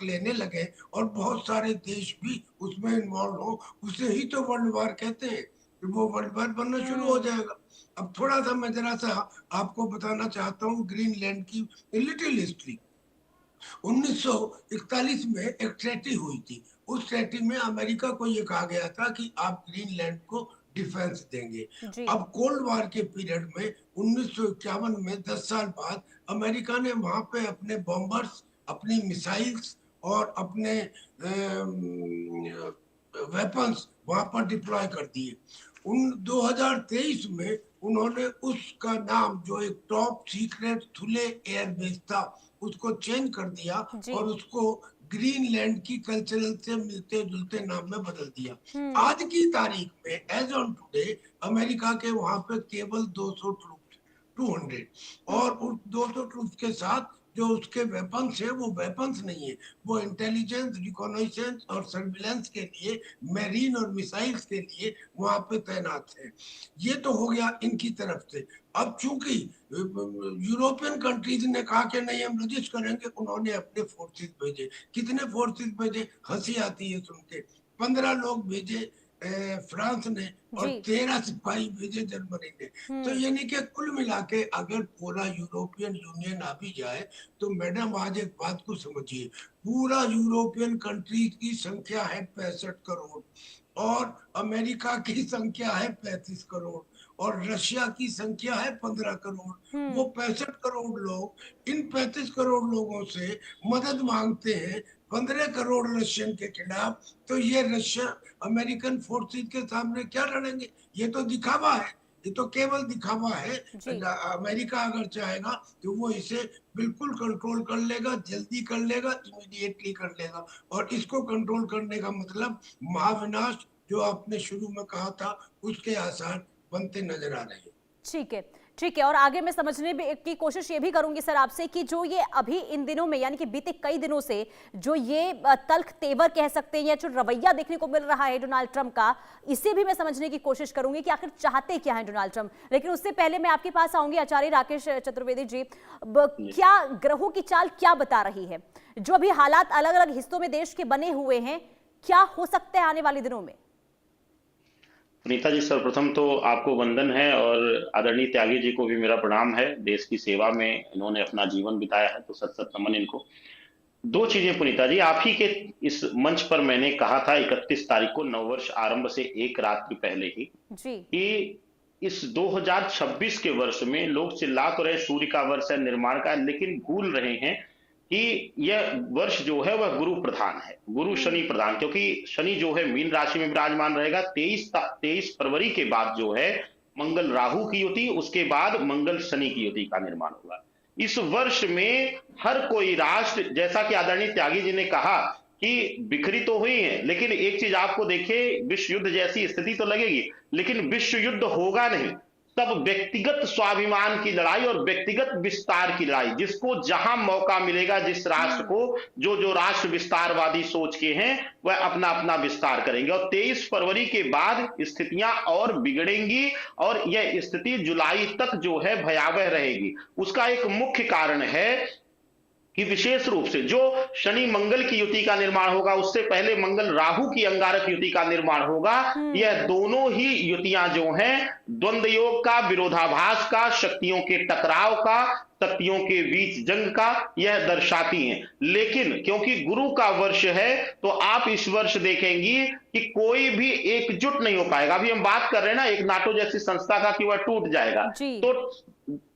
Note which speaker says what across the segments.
Speaker 1: Part लेने लगे और बहुत सारे देश भी उसमें इन्वॉल्व हो, उसे ही तो वर्ल्ड वार कहते हैं। वो वर्ल्ड वार बनना शुरू हो जाएगा। अब थोड़ा सा मैं जरा सा आपको बताना चाहता हूँ ग्रीनलैंड की लिटिल हिस्ट्री। 1941 में एक ट्रेटी हुई थी। उस ट्रेटी में अमेरिका को ये कहा गया था कि आप ग्रीनलैंड को डिफेंस देंगे।
Speaker 2: जी।
Speaker 1: अब कोल्ड वार के पीरियड में 1951 में 10 साल बाद अमेरिका ने वहां पे अपने बॉम्बर्स, अपनी मिसाइल्स और अपने वेपन्स वहां पर डिप्लॉय कर दिए। उन 2023 में उन्होंने उसका नाम, जो एक टॉप सीक्रेट थुले एयरबेस था, उसको चेंज कर दिया
Speaker 2: जी।
Speaker 1: और उसको ग्रीनलैंड की कल्चरल से मिलते जुलते नाम में बदल दिया।
Speaker 2: हम्म।
Speaker 1: आज की तारीख में एज ऑन टुडे अमेरिका के वहां पे केवल 200 ट्रूप, 200, और उस 200 ट्रूप के साथ जो उसके वेपन्स है वो वेपन्स नहीं है, वो इंटेलिजेंस, रिकॉनाइसेंस और सर्विलेंस के लिए, मेरीन और मिसाइल्स के लिए वहां पे तैनात है। ये तो हो गया इनकी तरफ से। अब चूंकि यूरोपियन कंट्रीज ने कहा कि नहीं हम रजिस्ट करेंगे, उन्होंने अपने फोर्सेस भेजे। कितने फोर्सेस भेजे, हंसी आती है सुन के। 15 लोग भेजे फ्रांस ने और
Speaker 2: जी।
Speaker 1: 13 सिपाही भेजे जर्मनी ने। तो
Speaker 2: हम्म।
Speaker 1: यानी कि कुल मिला के अगर पूरा यूरोपियन यूनियन आ भी जाए, तो मैडम आज एक बात को समझिए, पूरा यूरोपियन कंट्रीज की संख्या है 65 करोड़, और अमेरिका की संख्या है 35 करोड़, और रशिया की संख्या है 15 करोड़। वो
Speaker 2: हम्म।
Speaker 1: 65 करोड़ लोग इन 35 करोड़ लोगों से मदद मांगते हैं 15 करोड़ रशियन के खिलाफ। तो ये रशिया अमेरिकन फोर्सेस के सामने क्या लड़ेंगे? ये तो दिखावा है, ये तो केवल दिखावा है।
Speaker 2: जी।
Speaker 1: अमेरिका अगर चाहेगा तो वो इसे बिल्कुल कंट्रोल कर लेगा, जल्दी कर लेगा, इमीडिएटली कर लेगा। और इसको कंट्रोल करने का मतलब महाविनाश, जो आपने शुरू में कहा था, उसके आसार बनते नजर आ रहे हैं।
Speaker 2: ठीक है। ठीक है, और आगे मैं समझने की कोशिश ये भी करूंगी सर आपसे कि जो ये अभी इन दिनों में, यानी कि बीते कई दिनों से जो ये तल्ख तेवर कह सकते हैं या जो रवैया देखने को मिल रहा है डोनाल्ड ट्रंप का, इसे भी मैं समझने की कोशिश करूंगी कि आखिर चाहते क्या है डोनाल्ड ट्रंप। लेकिन उससे पहले मैं आपके पास आऊंगी आचार्य राकेश चतुर्वेदी जी। क्या ग्रहों की चाल क्या बता रही है? जो अभी हालात अलग अलग हिस्सों में देश के बने हुए हैं, क्या हो सकते हैं आने वाले दिनों में?
Speaker 3: पुनीता जी, सर्वप्रथम तो आपको वंदन है और आदरणीय त्यागी जी को भी मेरा प्रणाम है। देश की सेवा में इन्होंने अपना जीवन बिताया है, तो सत सत नमन इनको। दो चीजें पुनीता जी, आप ही के इस मंच पर मैंने कहा था 31 तारीख को नववर्ष आरंभ से एक रात्रि पहले ही
Speaker 2: जी।
Speaker 3: कि इस 2026 के वर्ष में लोग चिल्ला तो रहे सूर्य का वर्ष है, निर्माण का, लेकिन भूल रहे हैं कि यह वर्ष जो है वह गुरु प्रधान है, गुरु शनि प्रधान, क्योंकि शनि जो है मीन राशि में विराजमान रहेगा। 23 फरवरी के बाद जो है मंगल राहु की युति, उसके बाद मंगल शनि की युति का निर्माण होगा। इस वर्ष में हर कोई राष्ट्र, जैसा कि आदरणीय त्यागी जी ने कहा कि बिखरी तो हुई है, लेकिन एक चीज आपको देखिए, विश्व युद्ध जैसी स्थिति तो लगेगी, लेकिन विश्व युद्ध होगा नहीं। तब व्यक्तिगत स्वाभिमान की लड़ाई और व्यक्तिगत विस्तार की लड़ाई, जिसको जहां मौका मिलेगा, जिस राष्ट्र को, जो जो राष्ट्र विस्तारवादी सोच के हैं, वह अपना अपना विस्तार करेंगे। और 23 फरवरी के बाद स्थितियां और बिगड़ेंगी और यह स्थिति जुलाई तक जो है भयावह रहेगी। उसका एक मुख्य कारण है कि विशेष रूप से जो शनि मंगल की युति का निर्माण होगा, उससे पहले मंगल राहु की अंगारक युति का निर्माण होगा। यह दोनों ही युतियां जो हैं द्वंद्व योग का, विरोधाभास का, शक्तियों के टकराव का, शक्तियों के बीच जंग का यह दर्शाती हैं। लेकिन क्योंकि गुरु का वर्ष है, तो आप इस वर्ष देखेंगी कि कोई भी एकजुट नहीं हो पाएगा। अभी हम बात कर रहे हैं ना एक नाटो जैसी संस्था का कि वह टूट जाएगा,
Speaker 2: जी।
Speaker 3: तो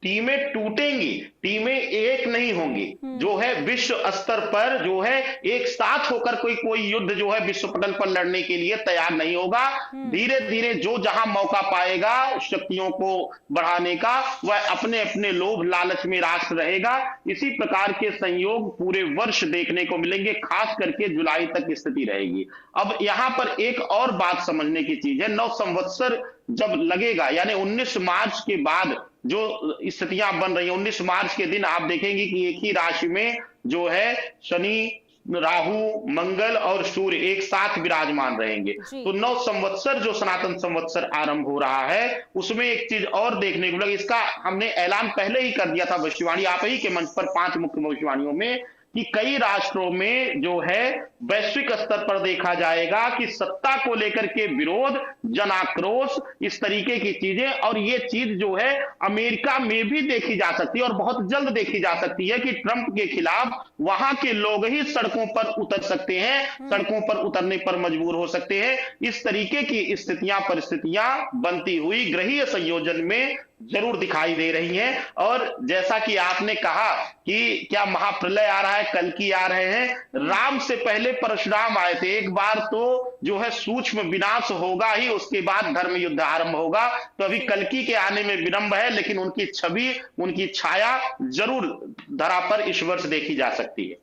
Speaker 3: टीमें टूटेंगी, टीमें एक नहीं होंगी। जो है विश्व स्तर पर जो है एक साथ होकर कोई युद्ध जो है विश्व पटल पर लड़ने के लिए तैयार नहीं होगा। धीरे धीरे जो जहां मौका पाएगा शक्तियों को बढ़ाने का, वह अपने अपने लोभ लालच में राष्ट्र रहेगा। इसी प्रकार के संयोग पूरे वर्ष देखने को मिलेंगे, खास करके जुलाई तक स्थिति रहेगी। अब यहां पर एक और बात समझने की चीज है, नव संवत्सर जब लगेगा, यानी 19 मार्च के बाद जो स्थितियां बन रही है, 19 मार्च के दिन आप देखेंगे कि एक ही राशि में जो है शनि, राहु, मंगल और सूर्य एक साथ विराजमान रहेंगे। तो नव संवत्सर जो सनातन संवत्सर आरंभ हो रहा है, उसमें एक चीज और देखने को मिलेगा। इसका हमने ऐलान पहले ही कर दिया था भविष्यवाणी आप ही के मंच पर 5 मुख्य भविष्यवाणियों में, कि कई राष्ट्रों में जो है वैश्विक स्तर पर देखा जाएगा कि सत्ता को लेकर के विरोध, जन आक्रोश, इस तरीके की चीजें, और ये चीज जो है अमेरिका में भी देखी जा सकती है और बहुत जल्द देखी जा सकती है कि ट्रंप के खिलाफ वहां के लोग ही सड़कों पर उतर सकते हैं, सड़कों पर उतरने पर मजबूर हो सकते हैं। इस तरीके की स्थितियां, परिस्थितियां बनती हुई ग्रहीय संयोजन में जरूर दिखाई दे रही हैं। और जैसा कि आपने कहा कि क्या महाप्रलय आ रहा है, कल्कि आ रहे हैं, राम से पहले परशुराम आए थे। एक बार तो जो है सूक्ष्म विनाश होगा ही, उसके बाद धर्म युद्ध आरंभ होगा। तो अभी कल्कि के आने में विलंब है, लेकिन उनकी छवि, उनकी छाया जरूर धरा पर इस वर्ष देखी जा सकती है।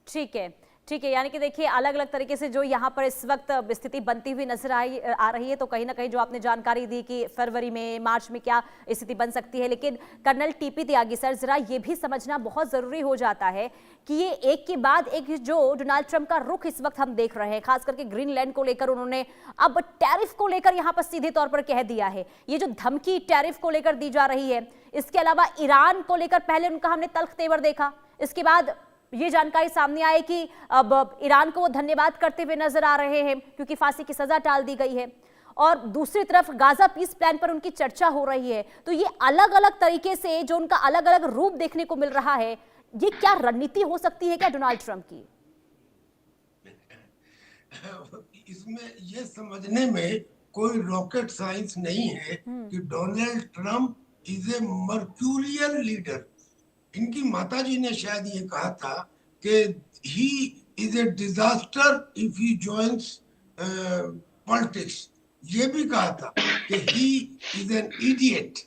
Speaker 2: ठीक है, ठीक है। यानी कि देखिए अलग अलग तरीके से जो यहाँ पर इस वक्त स्थिति बनती हुई नजर आ रही है, तो कहीं ना कहीं जो आपने जानकारी दी कि फरवरी में, मार्च में क्या स्थिति बन सकती है। लेकिन कर्नल टीपी त्यागी सर, जरा ये भी समझना बहुत जरूरी हो जाता है कि ये एक के बाद एक जो डोनाल्ड ट्रंप का रुख इस वक्त हम देख रहे हैं, खास करके ग्रीनलैंड को लेकर उन्होंने अब टैरिफ को लेकर यहाँ पर सीधे तौर पर कह दिया है। ये जो धमकी टैरिफ को लेकर दी जा रही है, इसके अलावा ईरान को लेकर पहले उनका हमने तल्ख तेवर देखा, इसके बाद ये जानकारी सामने आई कि अब ईरान को वो धन्यवाद करते हुए नजर आ रहे हैं क्योंकि फांसी की सजा टाल दी गई है, और दूसरी तरफ गाजा पीस प्लान पर उनकी चर्चा हो रही है। तो ये अलग अलग तरीके से जो उनका अलग अलग रूप देखने को मिल रहा है, ये क्या रणनीति हो सकती है क्या डोनाल्ड ट्रंप की?
Speaker 1: इसमें ये समझने में कोई रॉकेट साइंस नहीं है कि Donald Trump is a mercurial leader. इनकी माताजी ने शायद ये कहा था कि he is a disaster if he joins politics. ये भी कहा था कि he is an idiot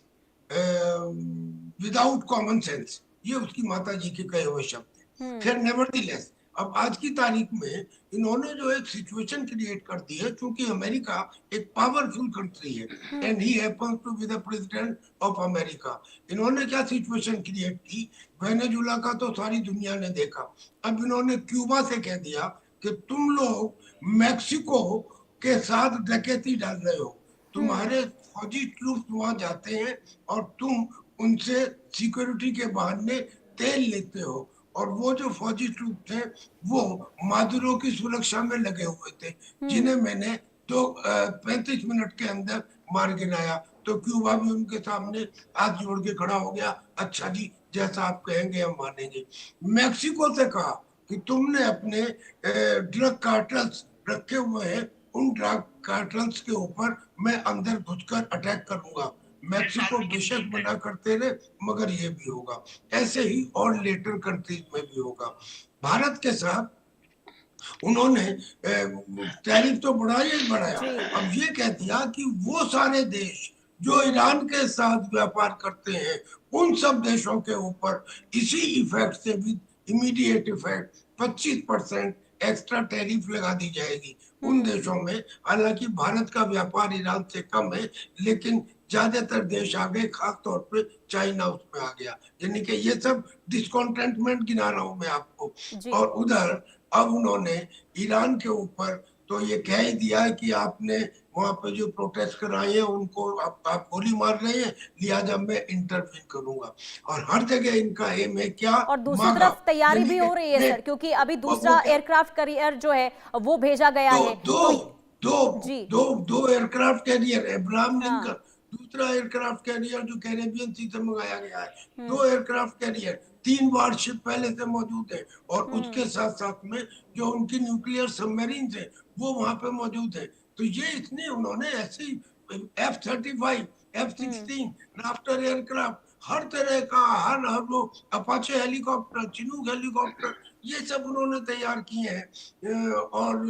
Speaker 1: without common sense. ये उसकी माताजी के कहे हुए शब्द हैं। फिर नेवरदीलेस अब आज की तारीख में इन्होंने जो एक सिचुएशन क्रिएट कर दी है, क्योंकि अमेरिका एक पावरफुल कंट्री है and he happens to be the president of America. इन्होंने क्या सिचुएशन क्रिएट की, वेनेजुला का तो सारी दुनिया ने देखा। अब इन्होंने क्यूबा से कह दिया कि तुम लोग मैक्सिको के साथ डकैती डाल रहे हो, तुम्हारे फौजी ट्रूप वहां जाते हैं और तुम उनसे सिक्योरिटी के बहाने तेल लेते हो, और वो जो फौजी ट्रूप थे वो मादुरो की सुरक्षा में लगे हुए थे, जिन्हें मैंने तो 35 मिनट के अंदर मार गिराया। तो क्यूबा भी उनके सामने हाथ जोड़ के खड़ा हो गया, अच्छा जी जैसा आप कहेंगे हम मानेंगे। मैक्सिको से कहा कि तुमने अपने ड्रग कार्टल्स रखे हुए हैं, उन ड्रग कार्टल्स के ऊपर मैं अंदर घुसकर अटैक करूंगा। मैक्सिको बेशक मना करते रहे, मगर ये भी होगा। ऐसे ही और लेटर कंट्रीज में भी होगा। भारत के साथ उन्होंने टैरिफ तो बढ़ाया, अब ये कह दिया कि वो सारे देश जो ईरान के साथ व्यापार करते हैं, उन सब देशों के ऊपर इसी इफेक्ट से भी इमीडिएट इफेक्ट 25% एक्स्ट्रा टैरिफ लगा दी जाएगी उन देशों में। हालांकि भारत का व्यापार ईरान से कम है, लेकिन ज्यादातर देश आ गए, खास तौर पे चाइना उसमें आ गया। यानी कि ये सब डिस्कॉन्टेंटमेंट गिना रहा हूं मैं आपको। और उधर अब उन्होंने ईरान के ऊपर तो ये कह ही दिया कि आपने वहां पे जो प्रोटेस्ट कराए हैं उनको आप गोली मार रहे हैं, लिहाजा मैं इंटरवीन करूंगा। और हर जगह इनका एम है क्या,
Speaker 2: और दूसरी तरफ तैयारी भी हो रही है सर, क्योंकि अभी दूसरा एयरक्राफ्ट कैरियर जो है वो भेजा गया है।
Speaker 1: दो एयरक्राफ्ट कैरियर, अब्राहम लिंकन, दूसरा एयरक्राफ्ट कैरियर जो कैरेबियन सी से मंगाया गया है। 2 एयरक्राफ्ट कैरियर, 3 वारशिप पहले से मौजूद है, और उसके साथ साथ में जो उनकी न्यूक्लियर सबमरीन है वो वहां पे मौजूद है। तो ये इतने उन्होंने ऐसे F-35, F-16 राफ्टर एयरक्राफ्ट, हर तरह का हर वो अपाचे हेलीकॉप्टर, चिनूक हेलीकॉप्टर, ये सब उन्होंने तैयार किए हैं। और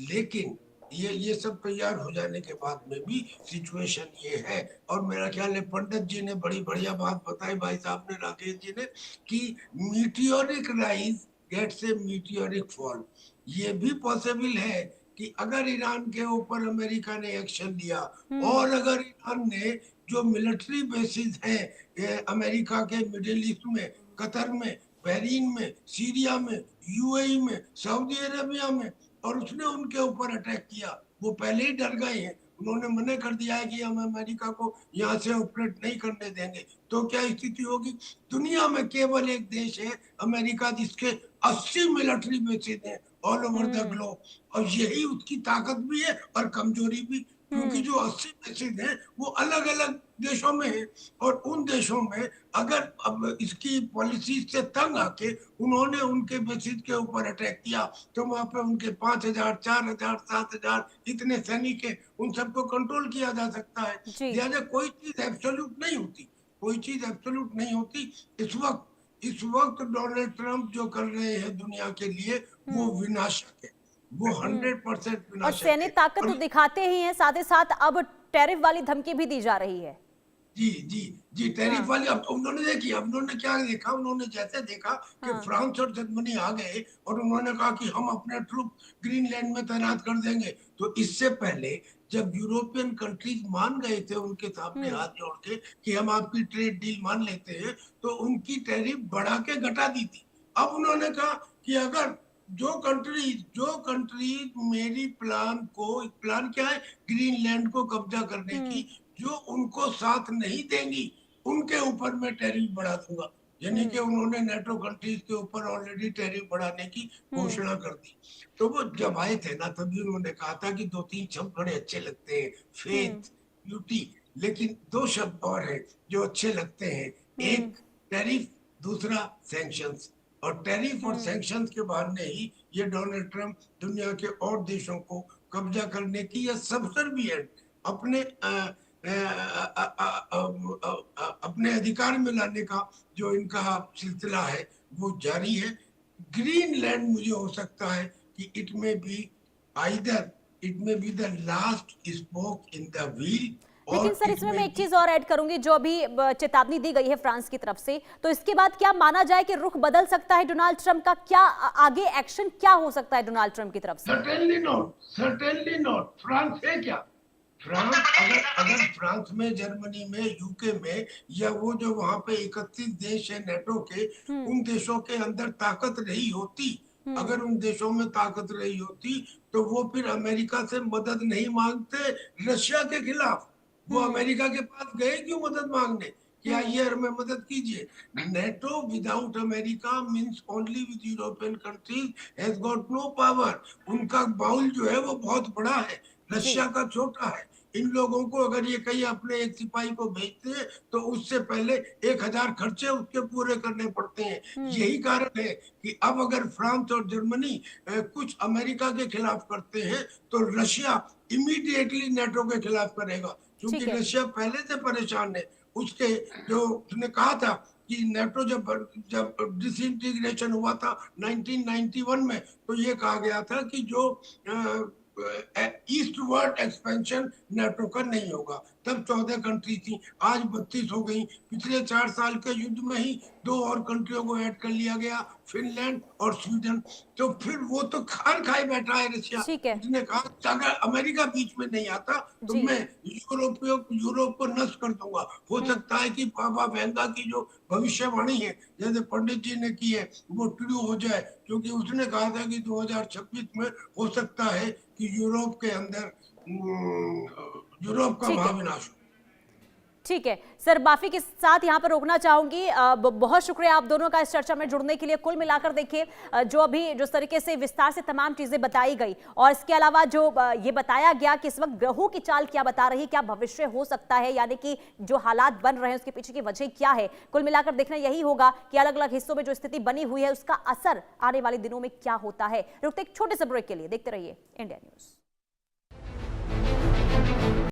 Speaker 1: लेकिन ये सब तैयार हो जाने के बाद में भी सिचुएशन ये है, और मेरा ख्याल है पंडित जी ने बड़ी बढ़िया बात बताई, भाई साहब ने, राकेश जी ने, कि मीटियोरिक राइज गेट्स ए मीटियोरिक फॉल। ये भी पॉसिबल है कि अगर ईरान के ऊपर अमेरिका ने एक्शन लिया, और अगर ईरान ने जो मिलिट्री बेसिस हैं अमेरिका के मिडिल ईस्ट में, कतर में, बहरीन में, सीरिया में, यूएई में, सऊदी अरेबिया में, और उसने उनके ऊपर अटैक किया, वो पहले ही डर गए हैं, उन्होंने मना कर दिया है कि हम अमेरिका को यहाँ से ऑपरेट नहीं करने देंगे, तो क्या स्थिति होगी? दुनिया में केवल एक देश है अमेरिका जिसके 80 मिलिट्री बेसेस हैं ऑल ओवर द ग्लोब, और यही उसकी ताकत भी है और कमजोरी भी, क्योंकि जो 80 बेसेस हैं वो अलग अलग देशों में है, और उन देशों में अगर अब इसकी पॉलिसी से तंग आके उन्होंने उनके बेसिस के ऊपर अटैक किया तो वहां पे उनके 5,000, 4,000, 7,000 इतने सैनिक है, उन सबको कंट्रोल किया जा सकता है।
Speaker 2: जी।
Speaker 1: लिहाजा कोई चीज एब्सोल्यूट नहीं होती, कोई चीज एब्सोल्यूट नहीं होती। इस वक्त डोनाल्ड ट्रंप जो कर रहे हैं दुनिया के लिए वो विनाशक है, वो 100%
Speaker 2: और
Speaker 1: विनाशक
Speaker 2: सैन्य
Speaker 1: है।
Speaker 2: ताकत तो
Speaker 1: और
Speaker 2: दिखाते ही हैं, साथ ही साथ अब टैरिफ वाली धमकी भी दी जा रही है।
Speaker 1: जी जी जी, टैरिफ
Speaker 2: हाँ।
Speaker 1: वाली अब उन्होंने देखी, अब उन्होंने क्या देखा, उन्होंने जैसे देखा कि
Speaker 2: हाँ।
Speaker 1: फ्रांस और जर्मनी आ गए और उन्होंने कहा कि हम अपने ट्रूप ग्रीनलैंड में तैनात कर देंगे, तो इससे पहले जब यूरोपियन कंट्रीज मान गए थे उनके सामने हाथ जोड़ के कि हम आपकी ट्रेड डील मान लेते हैं, तो उनकी टैरिफ बढ़ा के घटा दी थी। अब उन्होंने कहा कि अगर जो कंट्री मेरी प्लान क्या है, ग्रीनलैंड को कब्जा करने की, जो उनको साथ नहीं देंगी उनके ऊपर मैं टैरिफ बढ़ा दूंगा। यानी कि उन्होंने नेटो कंट्रीज के ऊपर ऑलरेडी टैरिफ बढ़ाने की घोषणा कर दी। तो वो जब आए थे ना तभी उन्होंने कहा था कि 2-3 शब्द बड़े अच्छे लगते हैं, फेथ, ब्यूटी, लेकिन 2 शब्द और हैं जो अच्छे लगते हैं, एक टैरिफ, दूसरा सैंक्शंस। और टैरिफ और सैंक्शंस के बहाने ही ये डोनाल्ड ट्रंप दुनिया के और देशों को कब्जा करने की या सबसर्विएंट अपने अपने अधिकार में लाने का जो इनका सिलसिला है वो जारी है। ग्रीनलैंड मुझे हो सकता है कि इट में be the last spoke in the wheel,
Speaker 2: लेकिन
Speaker 1: और
Speaker 2: सर इसमें मैं एक चीज और ऐड करूंगी, जो अभी चेतावनी दी गई है फ्रांस की तरफ से, तो इसके बाद क्या माना जाए कि रुख बदल सकता है डोनाल्ड ट्रंप का? क्या आगे एक्शन क्या हो सकता है डोनाल्ड ट्रंप की तरफ से?
Speaker 1: Certainly not. फ्रांस है क्या? फ्रांस अगर फ्रांस में, जर्मनी में, यूके में, या वो जो वहां पे 31 देश है नेटो के, उन देशों के अंदर ताकत रही होती, अगर उन देशों में ताकत रही होती तो वो फिर अमेरिका से मदद नहीं मांगते रशिया के खिलाफ। वो अमेरिका के पास गए क्यों मदद मांगने कि आइए हमें मदद कीजिए? NATO without America means only with European countries has got no power. उनका बाउल जो है वो बहुत बड़ा है, रशिया का छोटा है। इन लोगों को अगर ये कहीं अपने एक सिपाही को भेजते हैं तो उससे पहले 1,000 खर्चे उसके पूरे करने पड़ते हैं। यही कारण है कि अब अगर फ्रांस और जर्मनी कुछ अमेरिका के खिलाफ करते हैं तो रशिया इमीडिएटली नेटो के खिलाफ करेगा, क्योंकि रशिया पहले से परेशान है। उसके जो उसने कहा था कि नेटो जब डिसइंटीग्रेशन हुआ था 1991 में, तो ये कहा गया था कि जो ईस्टवर्ड एक्सपेंशन नेटो का नहीं होगा। तब 14 कंट्री थी, आज 32 हो गई। पिछले 4 साल के युद्ध में ही 2 और कंट्रियों को ऐड कर लिया गया, फिनलैंड और स्वीडन। तो फिर वो तो खान खाए बैठा है रशिया। उसने कहा अगर अमेरिका बीच में नहीं आता तो मैं यूरोप को नष्ट कर दूंगा। हो सकता है कि बाबा वेंगा की जो भविष्यवाणी है जैसे पंडित जी ने की है वो ट्रू हो जाए, क्योंकि उसने कहा था कि 2026 में हो सकता है कि यूरोप के अंदर यूरोप का महाविनाश हो।
Speaker 2: ठीक है सर, माफी के साथ यहाँ पर रोकना चाहूंगी। बहुत शुक्रिया आप दोनों का इस चर्चा में जुड़ने के लिए। कुल मिलाकर देखिए, जो अभी जिस तरीके से विस्तार से तमाम चीजें बताई गई, और इसके अलावा जो ये बताया गया कि इस वक्त ग्रहों की चाल क्या बता रही, क्या भविष्य हो सकता है, यानी कि जो हालात बन रहे हैं उसके पीछे की वजह क्या है, कुल मिलाकर देखना यही होगा कि अलग अलग हिस्सों में जो स्थिति बनी हुई है उसका असर आने वाले दिनों में क्या होता है। रुकते एक छोटे से ब्रेक के लिए, देखते रहिए इंडिया न्यूज।